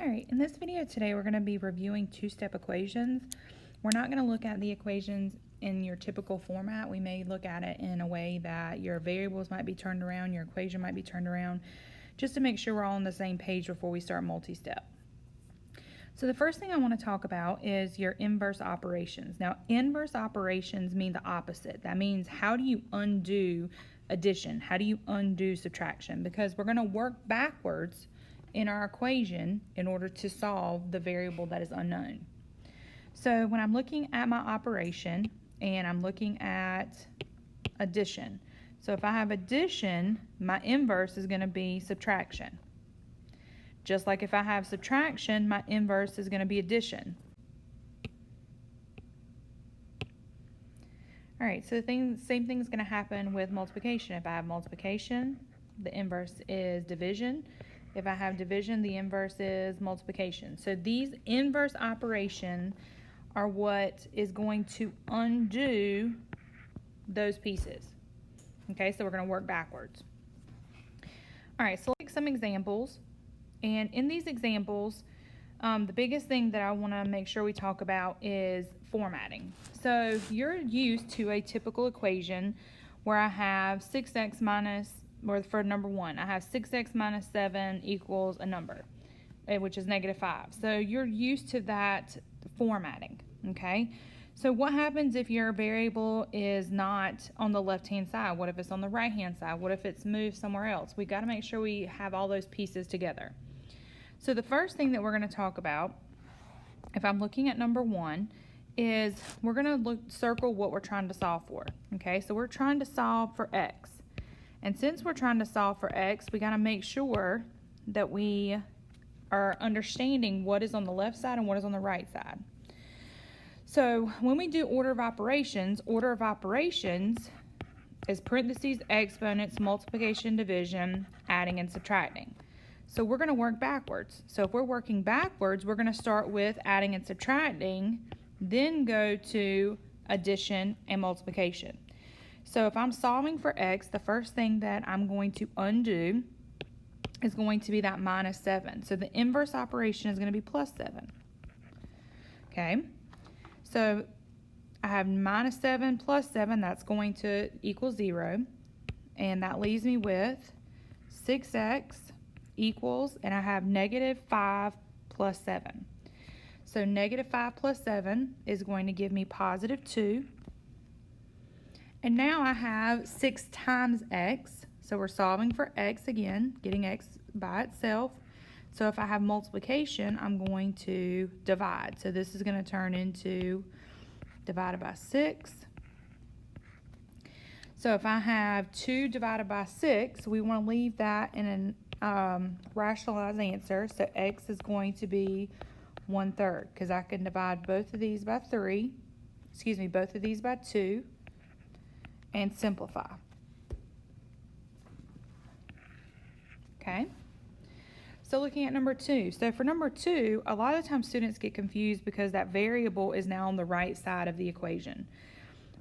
Alright, in this video today we're going to be reviewing two-step equations. We're not going to look at the equations in your typical format. We may look at it in a way that your variables might be turned around, your equation might be turned around, just to make sure we're all on the same page before we start multi-step. So the first thing I want to talk about is your inverse operations. Now, inverse operations mean the opposite. That means how do you undo addition? How do you undo subtraction? Because we're going to work backwards in our equation in order to solve the variable that is unknown. So when I'm looking at my operation and I'm looking at addition, so if I have addition, my inverse is going to be subtraction. Just like if I have subtraction, my inverse is going to be addition. Alright, so the same thing is going to happen with multiplication. If I have multiplication, the inverse is division. If I have division, the inverse is multiplication. So these inverse operations are what is going to undo those pieces. Okay, so we're going to work backwards. Alright, so let's take some examples. And in these examples, the biggest thing that I want to make sure we talk about is formatting. So you're used to a typical equation where I have 6x minus, or for number 1, I have 6x minus 7 equals a number, which is -5. So you're used to that formatting, okay? So what happens if your variable is not on the left-hand side? What if it's on the right-hand side? What if it's moved somewhere else? We got to make sure we have all those pieces together. So the first thing that we're going to talk about, if I'm looking at number 1, is we're going to circle what we're trying to solve for. Okay, so we're trying to solve for x. And since we're trying to solve for x, we got to make sure that we are understanding what is on the left side and what is on the right side. So when we do order of operations is parentheses, exponents, multiplication, division, adding, and subtracting. So we're going to work backwards. So if we're working backwards, we're going to start with adding and subtracting, then go to addition and multiplication. So if I'm solving for x, the first thing that I'm going to undo is going to be that -7. So the inverse operation is going to be +7. Okay, so I have -7 plus 7, that's going to equal 0. And that leaves me with 6x equals, and I have -5 plus 7. So -5 plus 7 is going to give me +2. And now I have 6 times x. So we're solving for x again, getting x by itself. So if I have multiplication, I'm going to divide. So this is going to turn into divided by 6. So if I have 2 divided by 6, we want to leave that in an rationalized answer. So x is going to be 1/3, because I can divide both of these by 2, and simplify. Okay, so looking at number 2. So for number 2, a lot of times students get confused because that variable is now on the right side of the equation.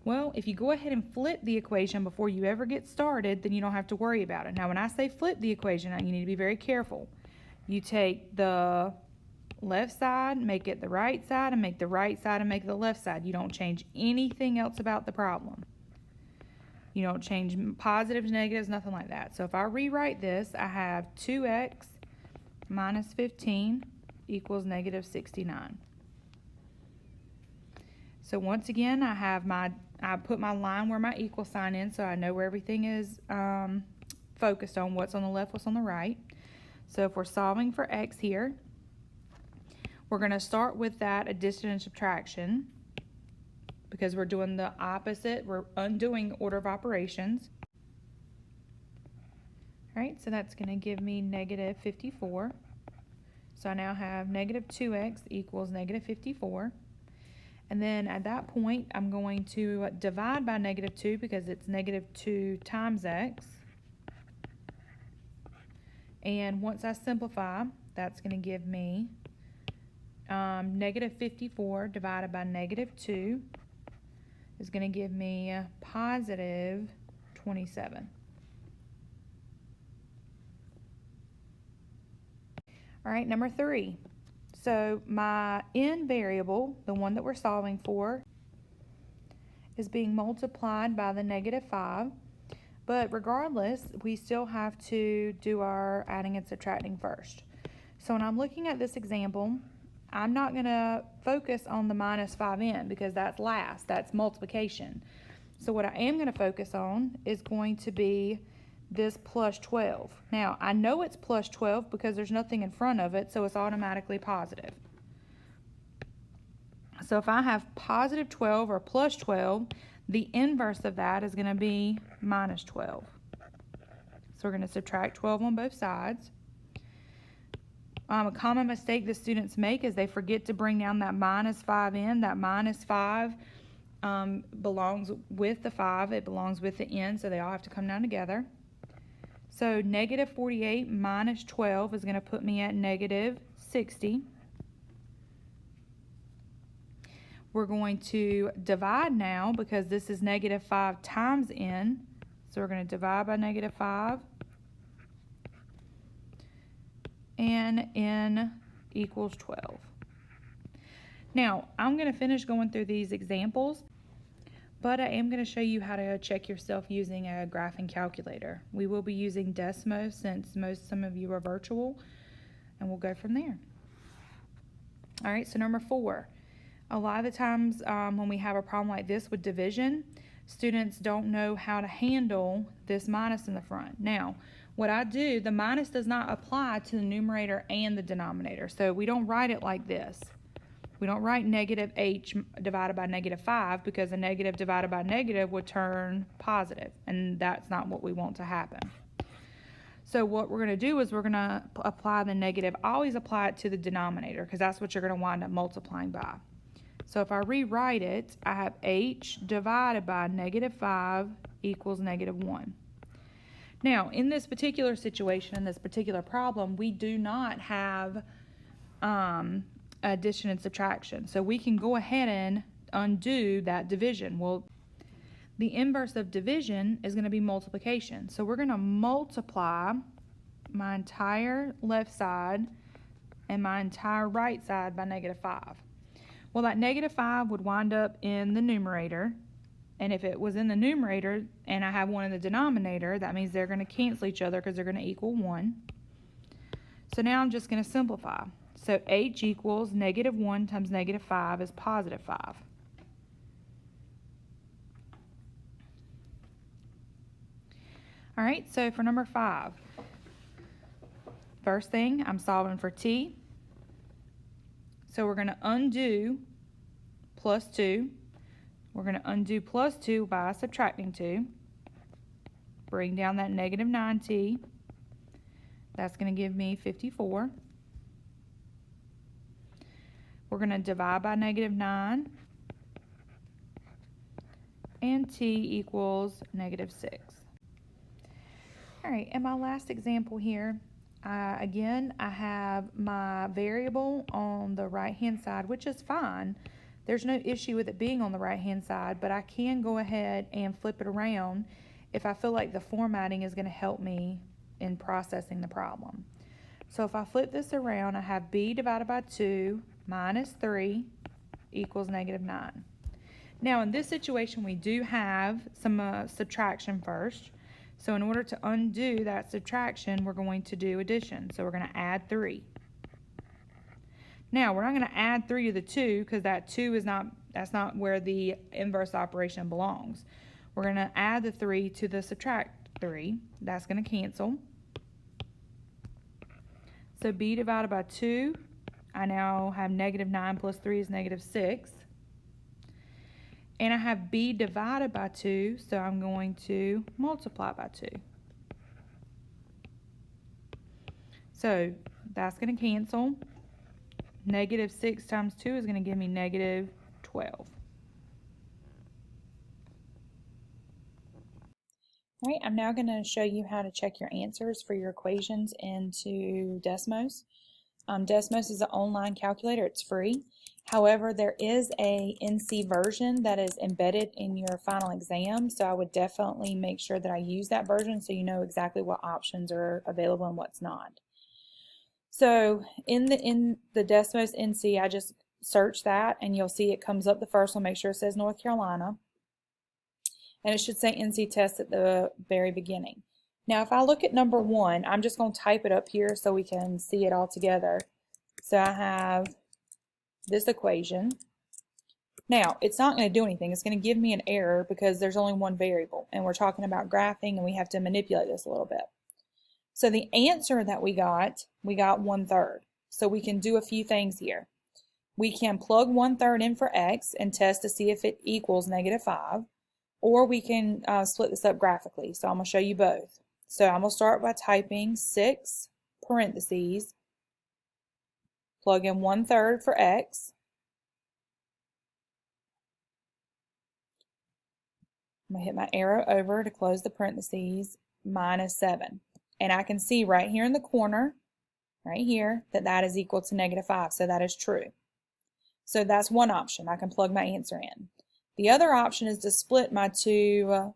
Well, if you go ahead and flip the equation before you ever get started, then you don't have to worry about it. Now, when I say flip the equation, you need to be very careful. You take the left side, make it the right side, and make the right side and make it the left side. You don't change anything else about the problem. You don't change positives, negatives, nothing like that. So if I rewrite this, I have 2x minus 15 equals -69. So once again, I put my line where my equal sign is, so I know where everything is focused on, what's on the left, what's on the right. So if we're solving for x here, we're going to start with that addition and subtraction, because we're doing the opposite. We're undoing order of operations. All right, so that's going to give me -54. So I now have -2x equals -54. And then at that point, I'm going to divide by -2 because it's -2 times x. And once I simplify, that's going to give me -54 divided by -2 is going to give me +27. All right, number 3. So my n variable, the one that we're solving for, is being multiplied by the -5. But regardless, we still have to do our adding and subtracting first. So when I'm looking at this example, I'm not going to focus on the -5n because that's last, that's multiplication. So what I am going to focus on is going to be this plus 12. Now, I know it's plus 12 because there's nothing in front of it, so it's automatically positive. So if I have positive 12 or plus 12, the inverse of that is going to be minus 12. So we're going to subtract 12 on both sides. A common mistake the students make is they forget to bring down that -5 in. That -5 belongs with the 5. It belongs with the n, so they all have to come down together. So -48 minus 12 is going to put me at -60. We're going to divide now because this is -5 times n. So we're going to divide by -5. And n equals 12. Now, I'm going to finish going through these examples, but I am going to show you how to check yourself using a graphing calculator. We will be using Desmos since some of you are virtual, and we'll go from there. All right, so number 4. A lot of the times when we have a problem like this with division, students don't know how to handle this minus in the front. Now, what I do, the minus does not apply to the numerator and the denominator. So we don't write it like this. We don't write -h divided by -5 because a negative divided by negative would turn positive, and that's not what we want to happen. So what we're going to do is we're going to apply the negative. Always apply it to the denominator because that's what you're going to wind up multiplying by. So if I rewrite it, I have h divided by -5 equals -1. Now, in this particular situation, in this particular problem, we do not have addition and subtraction. So we can go ahead and undo that division. Well, the inverse of division is going to be multiplication. So we're going to multiply my entire left side and my entire right side by -5. Well, that -5 would wind up in the numerator, and if it was in the numerator and I have one in the denominator, that means they're going to cancel each other because they're going to equal 1. So now I'm just going to simplify. So h equals -1 times -5 is +5. All right, so for number 5, first thing, I'm solving for t. So we're going to undo plus 2. We're going to undo plus 2 by subtracting 2. Bring down that -9t. That's going to give me 54. We're going to divide by -9. And t equals -6. All right, and my last example here, again, I have my variable on the right-hand side, which is fine. There's no issue with it being on the right-hand side, but I can go ahead and flip it around if I feel like the formatting is going to help me in processing the problem. So if I flip this around, I have b divided by 2 minus 3 equals -9. Now, in this situation, we do have some subtraction first. So in order to undo that subtraction, we're going to do addition. So we're going to add 3. Now, we're not going to add 3 to the 2 because that 2 is that's not where the inverse operation belongs. We're going to add the 3 to the subtract 3. That's going to cancel. So b divided by 2, I now have -9 plus 3 is -6. And I have b divided by 2, so I'm going to multiply by 2. So that's going to cancel. -6 times 2 is going to give me -12. All right, I'm now going to show you how to check your answers for your equations into Desmos. Desmos is an online calculator. It's free. However, there is a NC version that is embedded in your final exam, so I would definitely make sure that I use that version so you know exactly what options are available and what's not. So in the Desmos NC, I just search that and you'll see it comes up the first one. Make sure it says North Carolina. And it should say NC test at the very beginning. Now if I look at number 1, I'm just going to type it up here so we can see it all together. So I have this equation. Now it's not going to do anything. It's going to give me an error because there's only one variable and we're talking about graphing and we have to manipulate this a little bit. So the answer that we got 1/3. So we can do a few things here. We can plug 1/3 in for x and test to see if it equals -5, or we can split this up graphically. So I'm going to show you both. So I'm going to start by typing 6 parentheses, plug in 1/3 for x. I'm going to hit my arrow over to close the parentheses, -7. And I can see right here in the corner, right here, that that is equal to -5. So that is true. So that's one option. I can plug my answer in. The other option is to split my two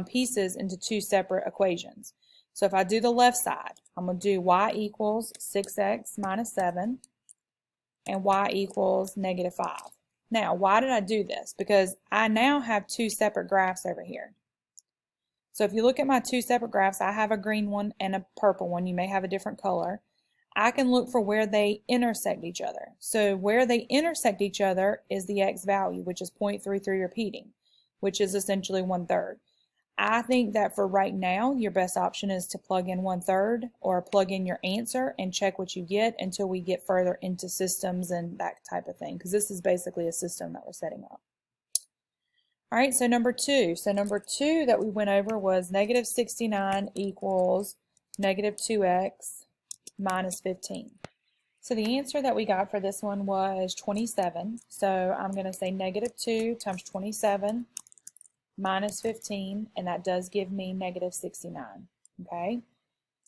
pieces into two separate equations. So if I do the left side, I'm going to do y equals 6x minus 7 and y equals -5. Now, why did I do this? Because I now have two separate graphs over here. So if you look at my two separate graphs, I have a green one and a purple one. You may have a different color. I can look for where they intersect each other. So where they intersect each other is the x value, which is 0.33 repeating, which is essentially 1/3. I think that for right now, your best option is to plug in 1/3 or plug in your answer and check what you get until we get further into systems and that type of thing, because this is basically a system that we're setting up. All right, so number 2. So number 2 that we went over was -69 equals -2x minus 15. So the answer that we got for this one was 27. So I'm going to say -2 times 27 minus 15, and that does give me -69. Okay.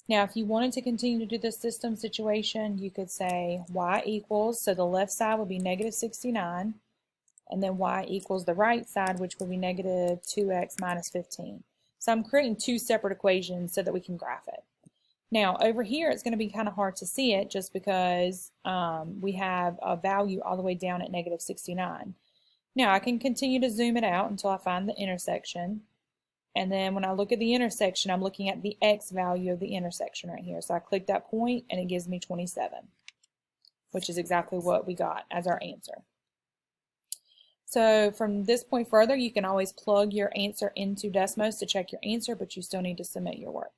Now, if you wanted to continue to do the system situation, you could say y equals, so the left side would be -69. And then y equals the right side, which would be -2x minus 15. So I'm creating two separate equations so that we can graph it. Now over here it's going to be kind of hard to see it just because we have a value all the way down at -69. Now I can continue to zoom it out until I find the intersection. And then when I look at the intersection, I'm looking at the x value of the intersection right here. So I click that point and it gives me 27, which is exactly what we got as our answer. So from this point further, you can always plug your answer into Desmos to check your answer, but you still need to submit your work.